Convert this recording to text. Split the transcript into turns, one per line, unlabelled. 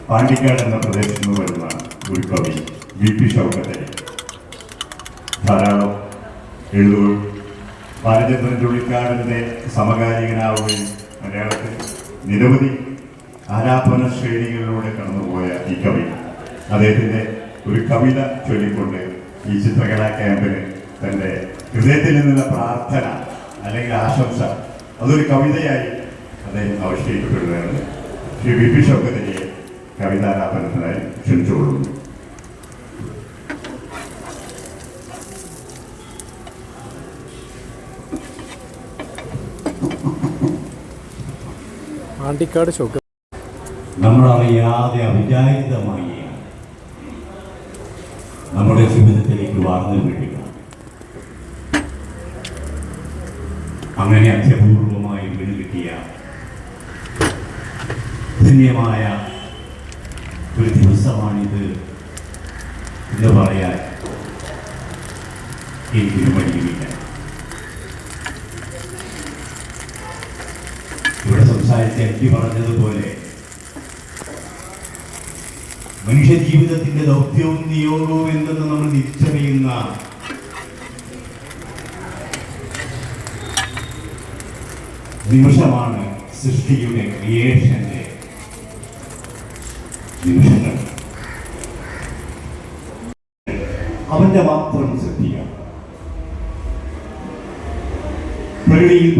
പാണ്ടിക്കാട് എന്ന പ്രദേശത്ത് നിന്ന് വരുന്ന ഒരു കവി വി.പി. ഷൗക്കത്തലി ധാരാളം എഴുതുകയും ബാലചന്ദ്രൻ ചുള്ളിക്കാടിൻ്റെ സമകാലികനാവുകയും മലയാളത്തിൽ നിരവധി ആലാപന ശ്രേണികളിലൂടെ കടന്നുപോയ ഈ കവി അദ്ദേഹത്തിൻ്റെ ഒരു കവിത ചൊല്ലിക്കൊണ്ട് ഈ ചിത്രകലാ ക്യാമ്പിന് തൻ്റെ ഹൃദയത്തിൽ നിന്നുള്ള പ്രാർത്ഥന അല്ലെങ്കിൽ ആശംസ അതൊരു കവിതയായി അദ്ദേഹം ആവിഷ്കരിക്കപ്പെടുകയാണ്. ശ്രീ വി.പി. ഷൗക്കത്തലിയെ കവിതാലാപനത്തിനായി ക്ഷണിച്ചുകൊള്ളുന്നു.
പാണ്ടിക്കാട് ഷൗക്കത്ത്
നമ്മളറിയാതെ അവിചാരിതമായി നമ്മുടെ ജീവിതത്തിലേക്ക് വാർന്നു വീഴുക. അങ്ങനെ അത്യപൂർവമായി വീണ് കിട്ടിയ ധന്യമായ ഒരു ദിവസമാണിത് എന്ന് പറയാൻ എനിക്കൊരു മടിയുമില്ല. ഇവിടെ സംസാരിച്ച എനിക്ക് പറഞ്ഞതുപോലെ മനുഷ്യ ജീവിതത്തിന്റെ ദൗത്യവും നിയോഗവും എന്തെന്ന് നമ്മൾ തിരിച്ചറിയുന്ന നിമിഷമാണ് സൃഷ്ടിയുടെ ക്രിയേഷന്റെ നിമിഷങ്ങൾ. അവന്റെ മാത്രം സൃഷ്ടിയാണ്. പ്രകൃതിയിൽ